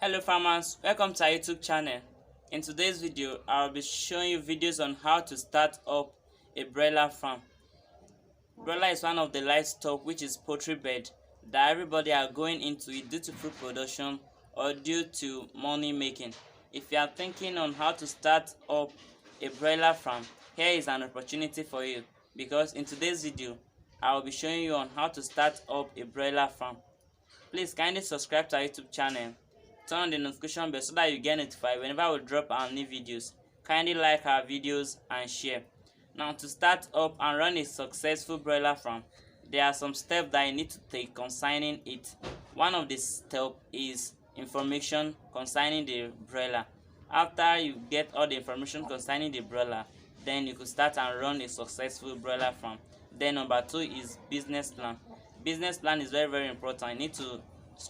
Hello farmers, welcome to our YouTube channel. In today's video, I'll be showing you videos on how to start up a broiler farm. Broiler is one of the livestock which is poultry bed that everybody are going into it due to food production or due to money making. If you are thinking on how to start up a broiler farm, here is an opportunity for you, because in today's video, I will be showing you on how to start up a broiler farm. Please kindly subscribe to our YouTube channel. Turn on the notification bell so that you get notified whenever we drop our new videos. Kindly like our videos and share. Now, to start up and run a successful broiler farm, there are some steps that you need to take concerning it. One of the steps is information concerning the broiler. After you get all the information concerning the broiler, then you could start and run a successful broiler farm. Then number 2 is business plan. Business plan is very important. You need to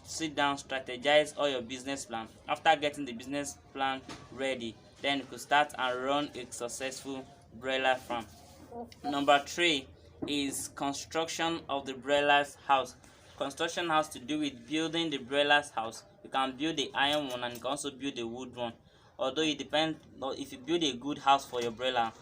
sit down, strategize all your business plan. After getting the business plan ready, then you could start and run a successful broiler farm. Number 3 is construction of the broiler's house. Construction has to do with building the broiler's house. You can build the iron one and you can also build the wood one. Although it depends, if you build a good house for your broiler,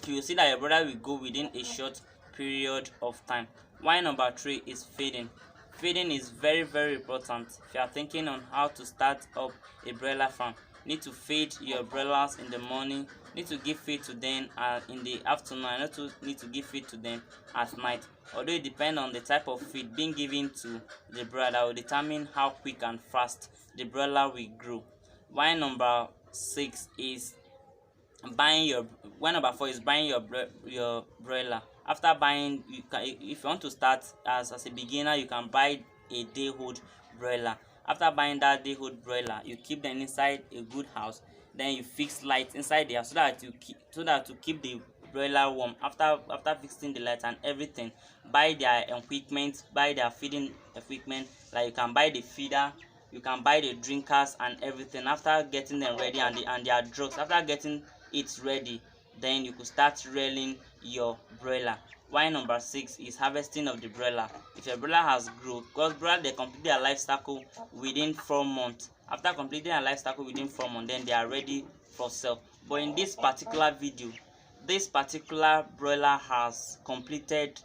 you will see that your broiler will go within a short period of time. Why number 3 is feeding. Feeding is very important. If you are thinking on how to start up a broiler farm, you need to feed your broilers in the morning, you need to give feed to them in the afternoon, and also need to give feed to them at night. Although it depends on the type of feed being given to the broiler that will determine how quick and fast the broiler will grow. Why number 6 is buying your number 4 is buying your broiler. After buying, if you want to start as a beginner, you can buy a day-old broiler. After buying that day-old broiler, you keep them inside a good house. Then you fix lights inside there so that to keep the broiler warm. After fixing the lights and everything, buy their equipment, buy their feeding equipment. Like you can buy the feeder, you can buy the drinkers and everything. After getting them ready and their drugs, after getting it ready, then you could start rearing your broiler. Why number 6 is harvesting of the broiler. If your broiler has grown, because broiler they complete their life cycle within 4 months. After completing their life cycle within 4 months, then they are ready for sale. But in this particular video, this particular broiler has completed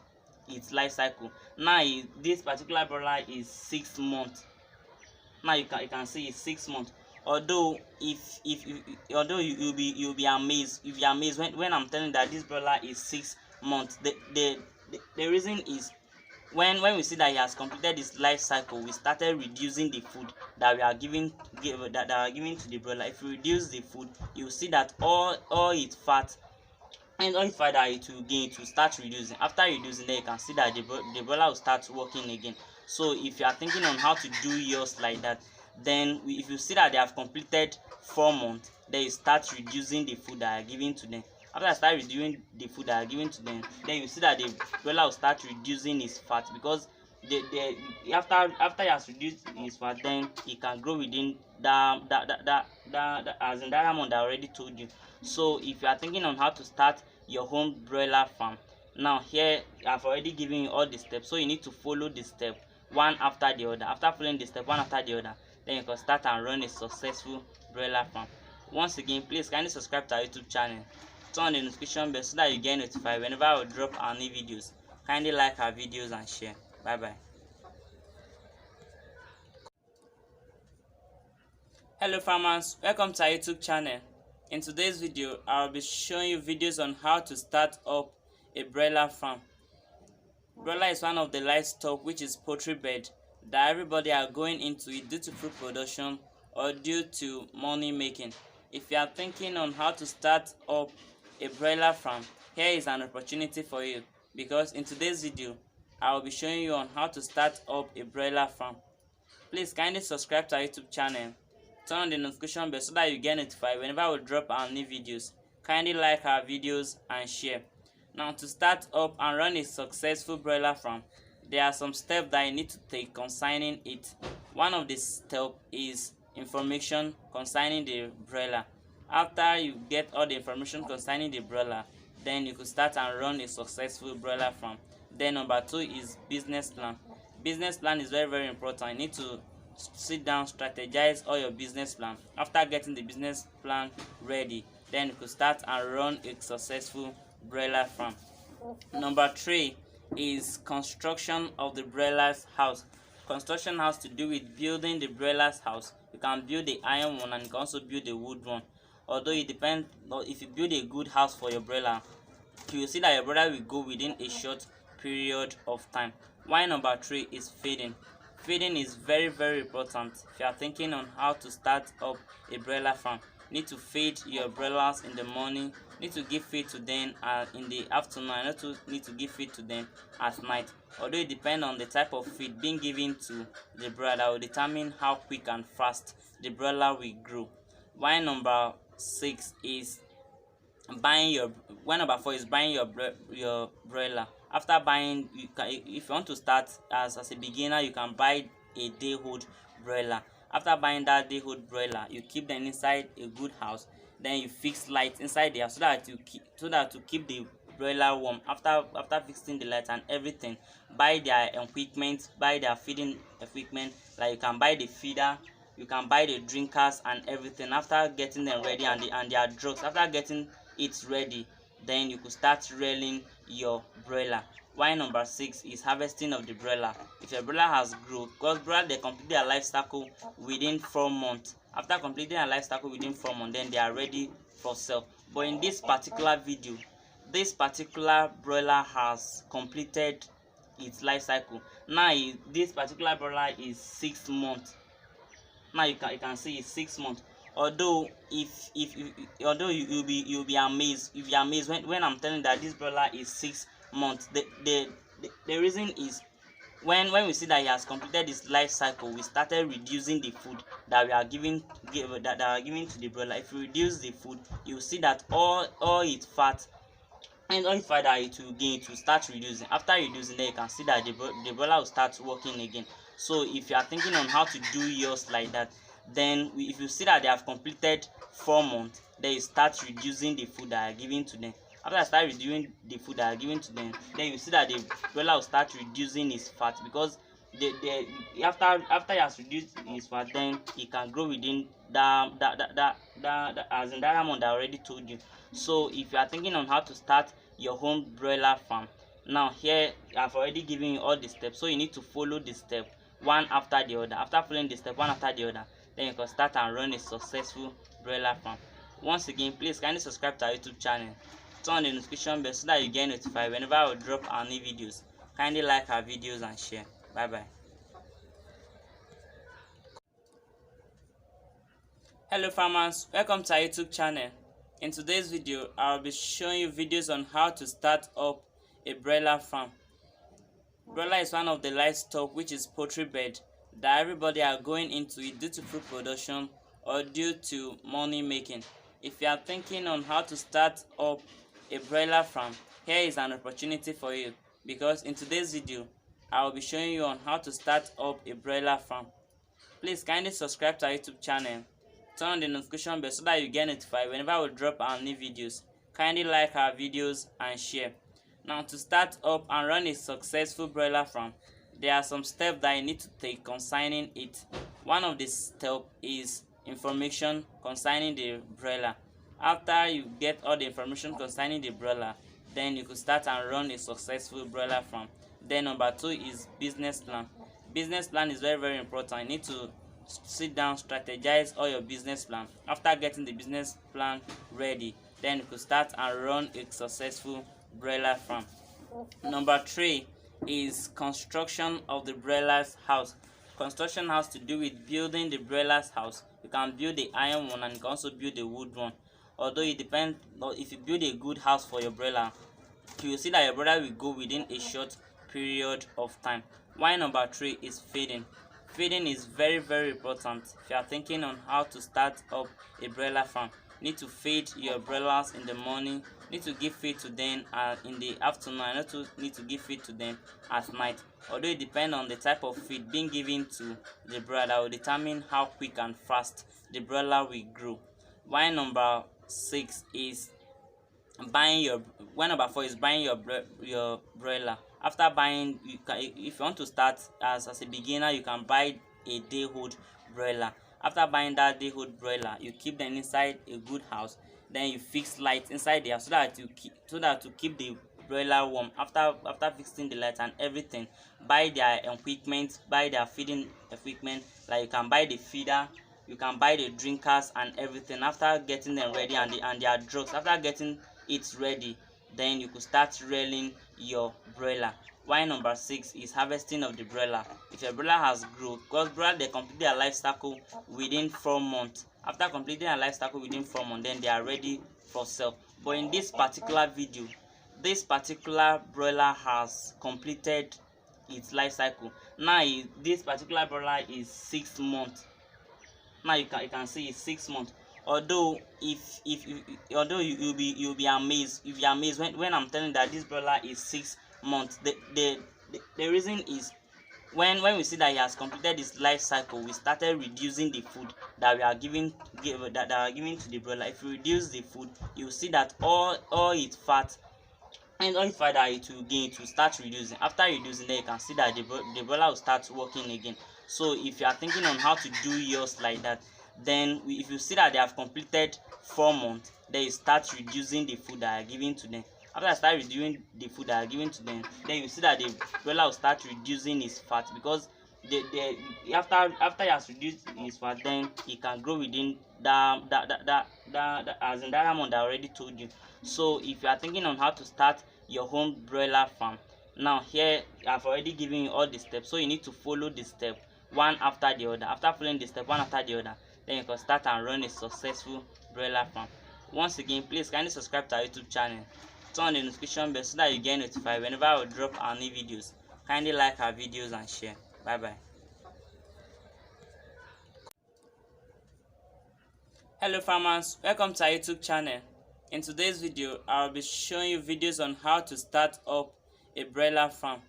its life cycle. Now this particular broiler is 6 months. Now you can see it's 6 months. Although you'll be amazed, when I'm telling that this broiler is 6 months. The reason is when we see that he has completed his life cycle, we started reducing the food that we are giving to the broiler. If you reduce the food, you see that all its fat and all its fat that it will gain, it will start reducing. After reducing, then you can see that the broiler will start working again. So if you are thinking on how to do yours like that, then if you see that they have completed 4 months, then you start reducing the food that are given to them. After I start reducing the food that are given to them, then you see that the broiler will start reducing his fat, because after he has reduced his fat, then he can grow within that as in that amount that I already told you. So if you are thinking on how to start your home broiler farm, now here I've already given you all the steps, so you need to follow the step one after the other. After following the step one after the other, then you can start and run a successful broiler farm. Once again, please kindly subscribe to our YouTube channel. Turn on the notification bell so that you get notified whenever we drop our new videos. Kindly like our videos and share. Bye bye. Hello farmers, welcome to our YouTube channel. In today's video, I'll be showing you videos on how to start up a broiler farm. Broiler is one of the livestock which is poultry bed that everybody are going into it due to food production or due to money making. If you are thinking on how to start up a broiler farm, here is an opportunity for you, because in today's video, I will be showing you on how to start up a broiler farm. Please kindly subscribe to our YouTube channel. Turn on the notification bell so that you get notified whenever we drop our new videos. Kindly like our videos and share. Now, to start up and run a successful broiler farm, there are some steps that you need to take concerning it. One of the steps is information concerning the broiler. After you get all the information concerning the broiler, then you could start and run a successful broiler farm. Then number 2 is business plan. Business plan is very important. You need to sit down, strategize all your business plan. After getting the business plan ready, then you could start and run a successful broiler farm. Number 3 is construction of the broiler's house. Construction has to do with building the broiler's house. You can build the iron one and you can also build a wood one. Although it depends, if you build a good house for your broiler, you will see that your broiler will go within a short period of time. Why number 3 is feeding. Feeding is very important. If you are thinking on how to start up a broiler farm, you need to feed your broilers in the morning, you need to give feed to them in the afternoon, and also need to give feed to them at night. Although it depends on the type of feed being given to the broiler, that will determine how quick and fast the broiler will grow. Why number 6 is buying your number 4 is buying your broiler. After buying, if you want to start as a beginner, you can buy a day-old broiler. After buying that day-old broiler, you keep them inside a good house, then you fix lights inside there so that to keep the broiler warm. After fixing the lights and everything, buy their equipment, buy their feeding equipment, like you can buy the feeder, you can buy the drinkers and everything. After getting them ready and their drugs, after getting it ready, then you could start rearing your broiler. Why number 6 is harvesting of the broiler. If your broiler has grown, because broiler they complete their life cycle within 4 months. After completing their life cycle within 4 months, then they are ready for sale. But in this particular video, this particular broiler has completed its life cycle. Now this particular broiler is 6 months. Now you can see it's 6 months. Although you'll be amazed, when I'm telling that this broiler is 6 months. The reason is when we see that he has completed his life cycle, we started reducing the food that we are giving to the broiler. If you reduce the food, you see that all its fat and all fat that it will gain, it will start reducing. After reducing, then you can see that the broiler will start working again. So if you are thinking on how to do yours like that, then if you see that they have completed 4 months, then you start reducing the food that are given to them. After I start reducing the food that are given to them, then you see that the broiler will start reducing his fat, because after he has reduced his fat, then he can grow within that as in that amount that I already told you. So if you are thinking on how to start your home broiler farm, now here I've already given you all the steps, so you need to follow the step one after the other. After following the step one after the other, then you can start and run a successful broiler farm. Once again, please kindly subscribe to our YouTube channel, turn on the notification bell so that you get notified whenever I will drop our new videos. Kindly like our videos and share. Bye bye. Hello farmers, welcome to our YouTube channel. In today's video, I will be showing you videos on how to start up a broiler farm. Broiler is one of the livestock which is poultry bed that everybody are going into it due to food production or due to money making. If you are thinking on how to start up a broiler farm, here is an opportunity for you, because in today's video I will be showing you on how to start up a broiler farm. Please kindly subscribe to our YouTube channel, turn on the notification bell so that you get notified whenever I will drop our new videos. Kindly like our videos and share. Now, to start up and run a successful broiler farm, there are some steps that you need to take concerning it. One of the steps is information concerning the broiler. After you get all the information concerning the broiler, then you could start and run a successful broiler farm. Then number 2 is business plan. Business plan is very important. You need to sit down, strategize all your business plan. After getting the business plan ready, then you could start and run a successful broiler farm. Number 3 is construction of the broiler's house. Construction has to do with building the broiler's house. You can build the iron one and you can also build the wood one. Although it depends, if you build a good house for your broiler, you will see that your broiler will go within a short period of time. Why number 3 is feeding. Feeding is very important. If you are thinking on how to start up a broiler farm, you need to feed your broilers in the morning, you need to give feed to them in the afternoon, and also need to give feed to them at night. Although it depends on the type of feed being given to the broiler, that will determine how quick and fast the broiler will grow. Why number 6 is number 4 is buying your broiler. After buying, if you want to start as a beginner, you can buy a day-old broiler. After buying that day-old broiler, you keep them inside a good house. Then you fix lights inside there so that to keep the broiler warm. After fixing the lights and everything, buy their equipment, buy their feeding equipment. Like you can buy the feeder, you can buy the drinkers and everything. After getting them ready and their drugs, after getting it ready, then you could start rearing your broiler. Why number 6 is harvesting of the broiler. If your broiler has grown, because broiler they complete their life cycle within 4 months. After completing their life cycle within 4 months, then they are ready for sale. But in this particular video, this particular broiler has completed its life cycle. Now this particular broiler is 6 months. Now you can see it's 6 months. Although you'll be amazed, when I'm telling that this broiler is 6 months. The reason is when we see that he has completed his life cycle, we started reducing the food that we are giving to the broiler. If you reduce the food, you see that all its fat and all fat that it will gain, it will start reducing. After reducing, then you can see that the broiler will start working again. So if you are thinking on how to do yours like that, then if you see that they have completed 4 months, then you start reducing the food that are given to them. After I start reducing the food that are given to them, then you see that the broiler will start reducing his fat, because after he has reduced his fat, then he can grow within that as in that amount I already told you. So if you are thinking on how to start your home broiler farm, now here I've already given you all the steps, so you need to follow the step one after the other. After following the step one after the other, then you can start and run a successful broiler farm. Once again, please kindly subscribe to our YouTube channel, turn on the notification bell so that you get notified whenever I will drop our new videos. Kindly like our videos and share. Bye bye. Hello farmers, welcome to our YouTube channel. In today's video, I will be showing you videos on how to start up a broiler farm.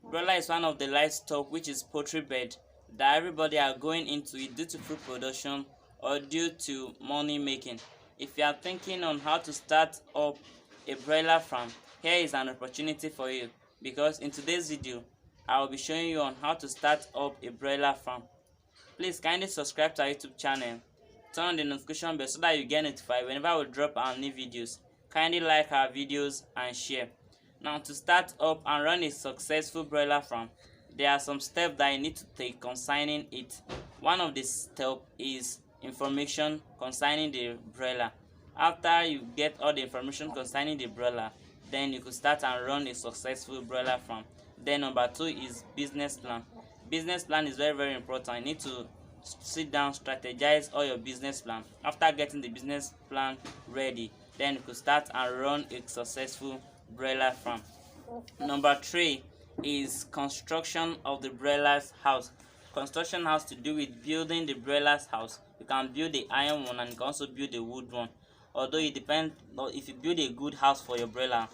Broiler is one of the livestock which is poultry bed that everybody are going into it due to food production or due to money making. If you are thinking on how to start up a broiler farm, here is an opportunity for you, because in today's video, I will be showing you on how to start up a broiler farm. Please kindly subscribe to our YouTube channel, turn on the notification bell so that you get notified whenever we drop our new videos. Kindly like our videos and share. Now, to start up and run a successful broiler farm, there are some steps that you need to take concerning it. One of the steps is information concerning the broiler. After you get all the information concerning the broiler, then you could start and run a successful broiler farm. Then number 2 is business plan. Business plan is very important. You need to sit down, strategize all your business plan. After getting the business plan ready, then you could start and run a successful broiler farm. Number 3 is construction of the broiler's house. Construction has to do with building the broiler's house. You can build the iron one and you can also build the wood one. Although it depends, if you build a good house for your broiler,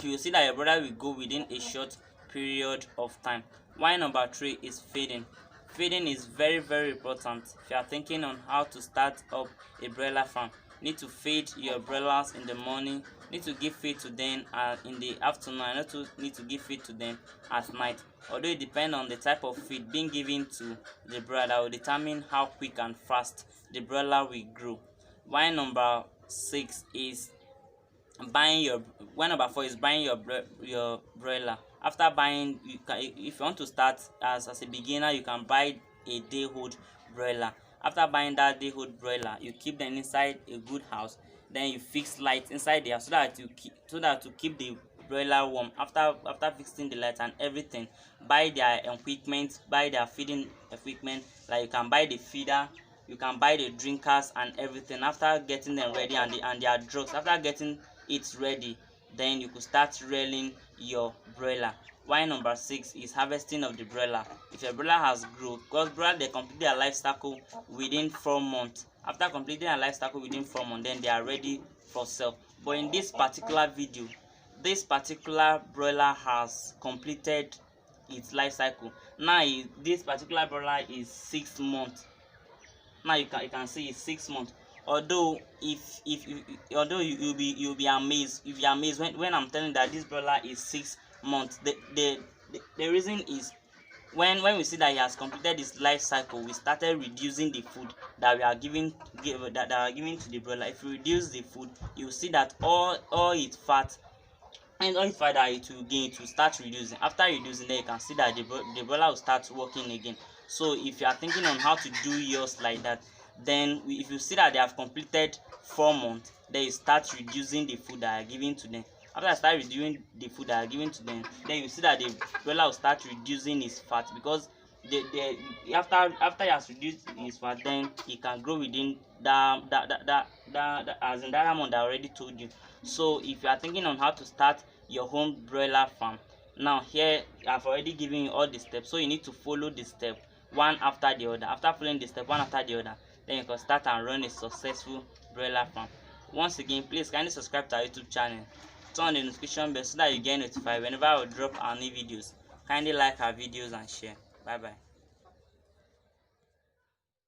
you will see that your broiler will go within a short period of time. Why number 3 is feeding. Feeding is very important. If you are thinking on how to start up a broiler farm, you need to feed your broilers in the morning, you need to give feed to them in the afternoon, and also need to give feed to them at night. Although it depends on the type of feed being given to the broiler, that will determine how quick and fast the broiler will grow. Why number 6 is buying your number 4 is buying your broiler. After buying, if you want to start as a beginner, you can buy a day-old broiler. After buying that day-old broiler, you keep them inside a good house. Then you fix lights inside there so that to keep the broiler warm. After fixing the lights and everything, buy their equipment, buy their feeding equipment. Like you can buy the feeder, you can buy the drinkers and everything. After getting them ready and their drugs, after getting it ready, then you could start rearing your broiler. Why number 6 is harvesting of the broiler. If your broiler has grown, because broiler they complete their life cycle within 4 months. After completing their life cycle within 4 months, then they are ready for sale. But in this particular video, this particular broiler has completed its life cycle. Now this particular broiler is 6 months. Now you can see it's 6 months. Although you'll be amazed, when I'm telling that this broiler is 6 months. The reason is when we see that he has completed his life cycle, we started reducing the food that we are giving that are giving to the broiler. If you reduce the food, you will see that all its fat and all its fat that it will gain, it will start reducing. After reducing, then you can see that the broiler will start working again. So if you are thinking on how to do yours like that, then if you see that they have completed 4 months, then you start reducing the food that are given to them. After I start reducing the food that are given to them, then you see that the broiler will start reducing his fat, because after he has reduced his fat, then he can grow within that as in that amount that I already told you. So if you are thinking on how to start your home broiler farm, now here I've already given you all the steps, so you need to follow the step one after the other. After following the step one after the other, then you can start and run a successful broiler farm. Once again, please kindly subscribe to our YouTube channel, turn on the notification bell so that you get notified whenever I will drop our new videos. Kindly like our videos and share. Bye bye.